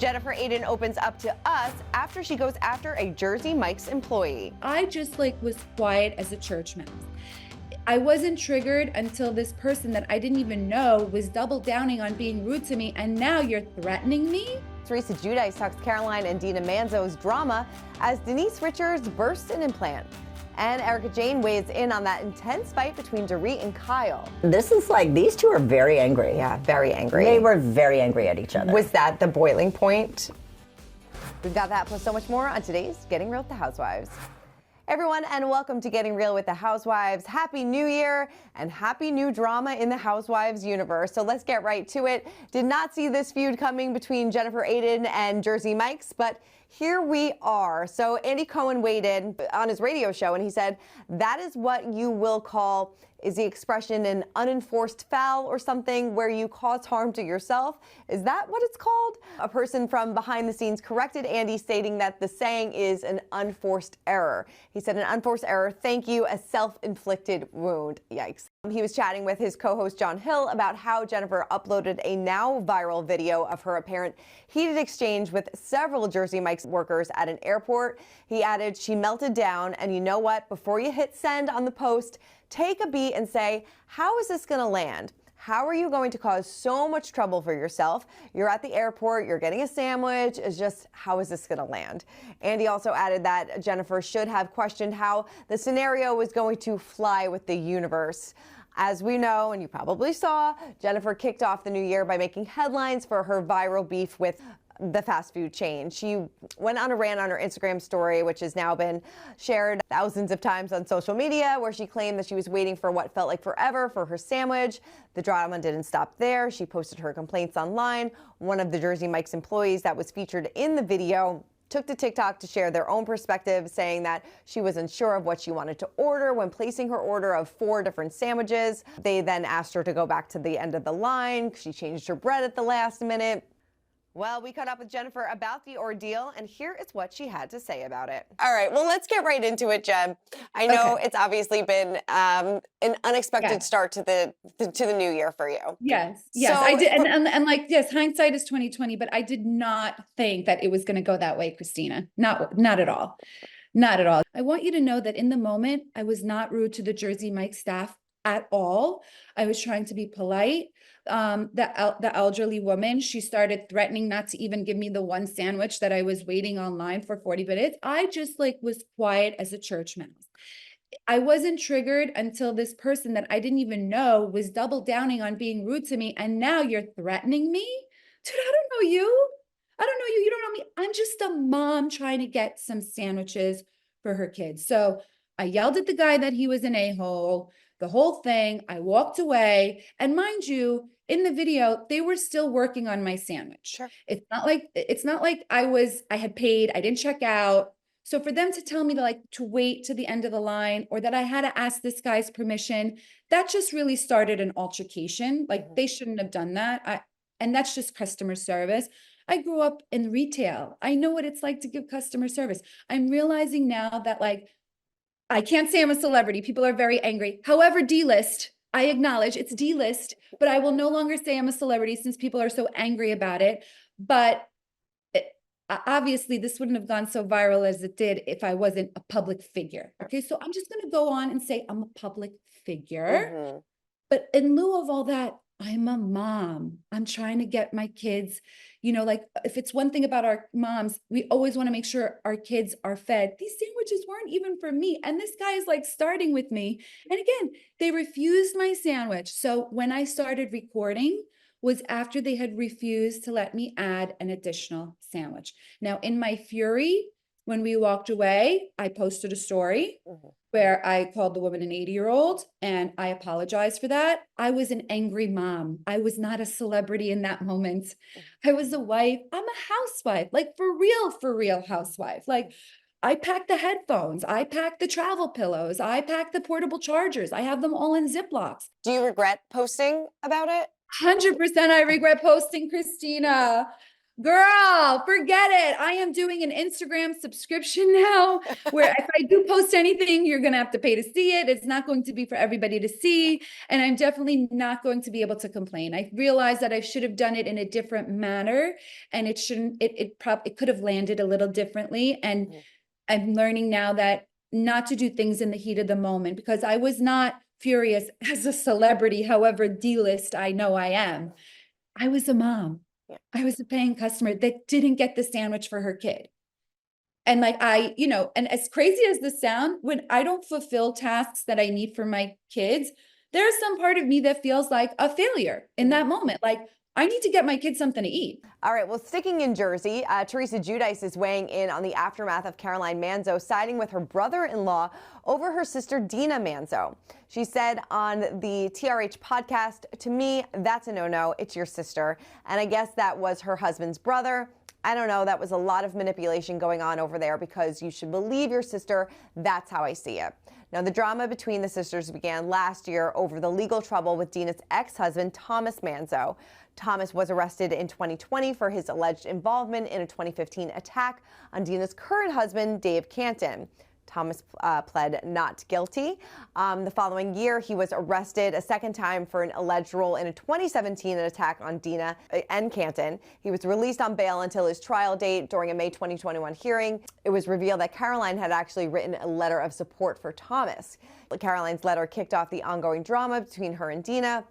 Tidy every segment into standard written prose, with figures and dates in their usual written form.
Jennifer Aydin opens up to us after she goes after a Jersey Mike's employee. I just was quiet as a church mouse. I wasn't triggered until this person that I didn't even know was double downing on being rude to me, and now you're threatening me? Teresa Giudice talks Caroline and Dina Manzo's drama as Denise Richards bursts an implant. And Erika Jayne weighs in on that intense fight between Dorit and Kyle. This is these two are very angry. Yeah, very angry. They were very angry at each other. Was that the boiling point? We've got that plus so much more on today's Getting Real with the Housewives. Everyone, and welcome to Getting Real with the Housewives. Happy New Year and happy new drama in the Housewives universe. So let's get right to it. Did not see this feud coming between Jennifer Aydin and Jersey Mike's, but here we are. So Andy Cohen weighed in on his radio show and he said, that is what you will call, is the expression an unenforced foul or something where you cause harm to yourself? Is that what it's called? A person from behind the scenes corrected Andy, stating that the saying is an unforced error. He said an unforced error, thank you, a self-inflicted wound. Yikes. He was chatting with his co-host John Hill about how Jennifer uploaded a now viral video of her apparent heated exchange with several Jersey Mike's workers at an airport. He added, she melted down, and you know what? Before you hit send on the post, take a beat and say, how is this going to land? How are you going to cause so much trouble for yourself? You're at the airport, you're getting a sandwich. It's just, how is this going to land? Andy also added that Jennifer should have questioned how the scenario was going to fly with the universe. As we know, and you probably saw, Jennifer kicked off the new year by making headlines for her viral beef with the fast food chain. She went on a rant on her Instagram story, which has now been shared thousands of times on social media, where she claimed that she was waiting for what felt like forever for her sandwich. The drama didn't stop there. She posted her complaints online. One of the Jersey Mike's employees that was featured in the video took to TikTok to share their own perspective, saying that she was unsure of what she wanted to order when placing her order of 4 different sandwiches. They then asked her to go back to the end of the line. She changed her bread at the last minute. Well, we caught up with Jennifer about the ordeal, and here is what she had to say about it. All right, well, let's get right into it, Jen. I know it's obviously been an unexpected start to the new year for you. Yes, so, I did, and yes, hindsight is 2020, but I did not think that it was going to go that way, Christina. Not at all, not at all. I want you to know that in the moment, I was not rude to the Jersey Mike staff at all. I was trying to be polite. The elderly woman, she started threatening not to even give me the one sandwich that I was waiting online for 40 minutes. I just was quiet as a church mouse. I wasn't triggered until this person that I didn't even know was double downing on being rude to me. And now you're threatening me? Dude, I don't know you. I don't know you. You don't know me. I'm just a mom trying to get some sandwiches for her kids. So I yelled at the guy that he was an a-hole. The whole thing, I walked away, and mind you, in the video, they were still working on my sandwich. Sure. It's not like I had paid, I didn't check out. So for them to tell me to wait to the end of the line, or that I had to ask this guy's permission, that just really started an altercation. They shouldn't have done that. And that's just customer service. I grew up in retail. I know what it's like to give customer service. I'm realizing now that I can't say I'm a celebrity. People are very angry. However, D-list, I acknowledge it's D-list, but I will no longer say I'm a celebrity since people are so angry about it. But obviously, this wouldn't have gone so viral as it did if I wasn't a public figure. Okay, so I'm just going to go on and say I'm a public figure. Mm-hmm. But in lieu of all that, I'm a mom. I'm trying to get my kids, if it's one thing about our moms, we always want to make sure our kids are fed. These sandwiches weren't even for me. And this guy is starting with me. And again, they refused my sandwich. So when I started recording was after they had refused to let me add an additional sandwich. Now, in my fury, when we walked away, I posted a story where I called the woman an 80-year-old, and I apologized for that. I was an angry mom. I was not a celebrity in that moment. I was a wife. I'm a housewife, for real housewife. I packed the headphones. I packed the travel pillows. I packed the portable chargers. I have them all in Ziplocs. Do you regret posting about it? 100% I regret posting, Christina. Girl, forget it. I am doing an Instagram subscription now where if I do post anything, you're going to have to pay to see it. It's not going to be for everybody to see. And I'm definitely not going to be able to complain. I realized that I should have done it in a different manner, and it shouldn't, it could have landed a little differently. And I'm learning now that not to do things in the heat of the moment, because I was not furious as a celebrity, however D-list I know I am. I was a mom. I was a paying customer that didn't get the sandwich for her kid. And like, and as crazy as this sound, when I don't fulfill tasks that I need for my kids, there's some part of me that feels like a failure in that moment. Like, I need to get my kids something to eat. All right, well, sticking in Jersey, Teresa Giudice is weighing in on the aftermath of Caroline Manzo siding with her brother-in-law over her sister Dina Manzo. She said on the TRH podcast, "To me, that's a no-no. It's your sister." And I guess that was her husband's brother. I don't know. That was a lot of manipulation going on over there, because you should believe your sister. That's how I see it. Now, the drama between the sisters began last year over the legal trouble with Dina's ex-husband, Thomas Manzo. Thomas was arrested in 2020 for his alleged involvement in a 2015 attack on Dina's current husband, Dave Canton. Thomas pled not guilty. The following year, he was arrested a second time for an alleged role in a 2017 attack on Dina and Canton. He was released on bail until his trial date. During a May 2021 hearing, it was revealed that Caroline had actually written a letter of support for Thomas. Caroline's letter kicked off the ongoing drama between her and Dina.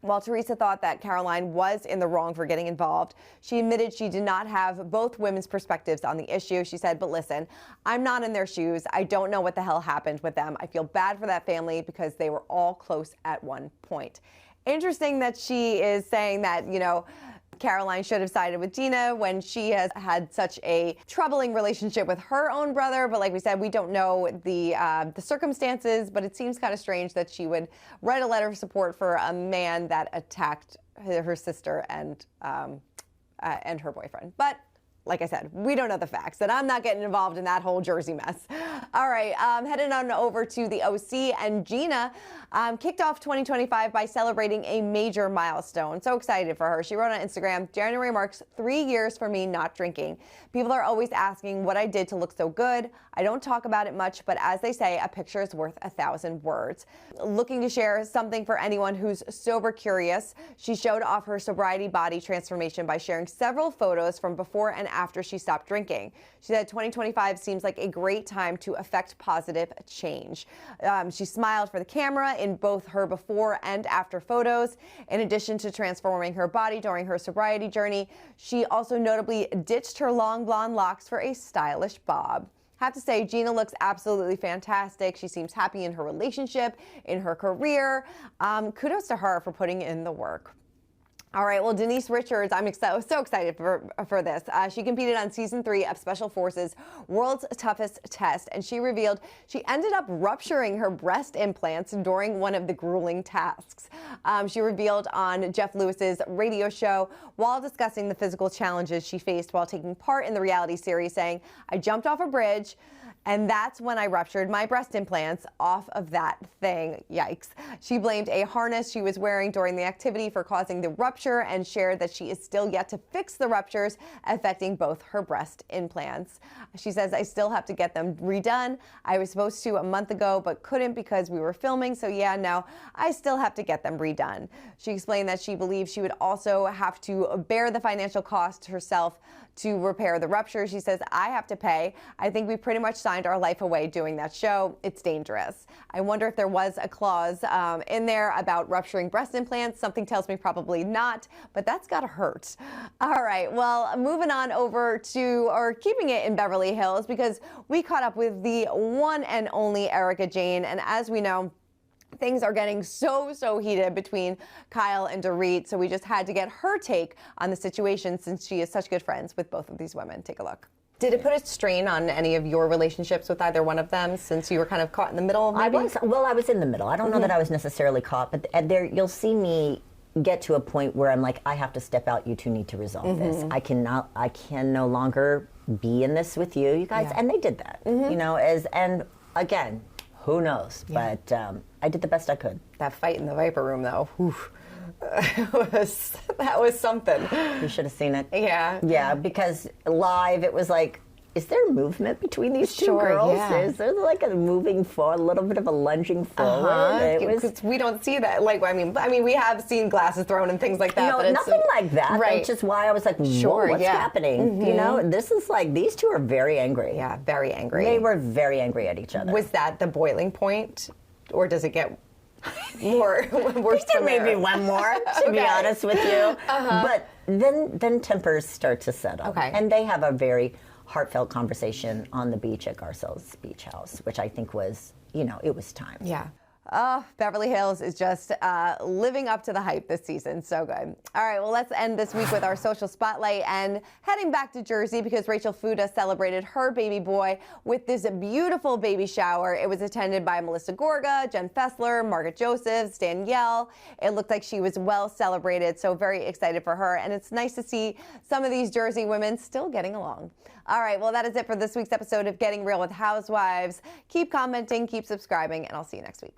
While Teresa thought that Caroline was in the wrong for getting involved, she admitted she did not have both women's perspectives on the issue. She said, "But listen, I'm not in their shoes. I don't know what the hell happened with them. I feel bad for that family because they were all close at one point." Interesting that she is saying that, Caroline should have sided with Dina when she has had such a troubling relationship with her own brother. But like we said, we don't know the circumstances, but it seems kind of strange that she would write a letter of support for a man that attacked her sister and her boyfriend. But like I said, we don't know the facts, and I'm not getting involved in that whole Jersey mess. All right, heading on over to the OC, and Gina kicked off 2025 by celebrating a major milestone. So excited for her. She wrote on Instagram, "January marks 3 years for me not drinking. People are always asking what I did to look so good. I don't talk about it much, but as they say, a picture is worth 1,000 words." Looking to share something for anyone who's sober curious, she showed off her sobriety body transformation by sharing several photos from before and after she stopped drinking. She said 2025 seems like a great time to affect positive change. She smiled for the camera in both her before and after photos. In addition to transforming her body during her sobriety journey, she also notably ditched her long blonde locks for a stylish bob. Have to say, Gina looks absolutely fantastic. She seems happy in her relationship, in her career. Kudos to her for putting in the work. All right, well, Denise Richards, I'm so excited for this. She competed on season 3 of Special Forces World's Toughest Test, and she revealed she ended up rupturing her breast implants during one of the grueling tasks. She revealed on Jeff Lewis's radio show while discussing the physical challenges she faced while taking part in the reality series, saying, "I jumped off a bridge, and that's when I ruptured my breast implants off of that thing." Yikes. She blamed a harness she was wearing during the activity for causing the rupture and shared that she is still yet to fix the ruptures affecting both her breast implants. She says, "I still have to get them redone. I was supposed to a month ago, but couldn't because we were filming. So yeah, no, I still have to get them redone." She explained that she believes she would also have to bear the financial cost herself to repair the rupture. She says, "I have to pay. I think we pretty much signed our life away doing that show. It's dangerous. I wonder if there was a clause in there about rupturing breast implants. Something tells me probably not, but that's gotta hurt." All right, well, moving on over to, or keeping it in Beverly Hills, because we caught up with the one and only Erika Jayne, and as we know, things are getting so heated between Kyle and Dorit, so we just had to get her take on the situation since she is such good friends with both of these women. Take a look. Did it put a strain on any of your relationships with either one of them since you were kind of caught in the middle? Maybe? I was in the middle. I don't know that I was necessarily caught, but there you'll see me get to a point where I'm like, I have to step out. You two need to resolve this. I can no longer be in this with you guys. And they did that, and again, who knows? But I did the best I could. That fight in the Viper room, though. Whew. That was something. You should have seen it. Yeah. Yeah, because live it was like, is there movement between these two girls? Yeah. Is there like a moving forward, a little bit of a lunging forward? It was, we don't see that. Like, I mean, we have seen glasses thrown and things like that. no, but nothing like that. Right. Which is why I was like, whoa, what's happening? You know, this is like, these two are very angry. Yeah, very angry. They were very angry at each other. Was that the boiling point, or does it get more worse? There may be one more, to be honest with you. But then tempers start to settle. Okay. And they have a very heartfelt conversation on the beach at Garcelle's beach house, which I think was, it was time. Yeah. Oh, Beverly Hills is just living up to the hype this season. So good. All right, well, let's end this week with our social spotlight and heading back to Jersey because Rachel Fuda celebrated her baby boy with this beautiful baby shower. It was attended by Melissa Gorga, Jen Fessler, Margaret Josephs, Danielle. It looked like she was well celebrated, so very excited for her. And it's nice to see some of these Jersey women still getting along. All right, well, that is it for this week's episode of Getting Real with Housewives. Keep commenting, keep subscribing, and I'll see you next week.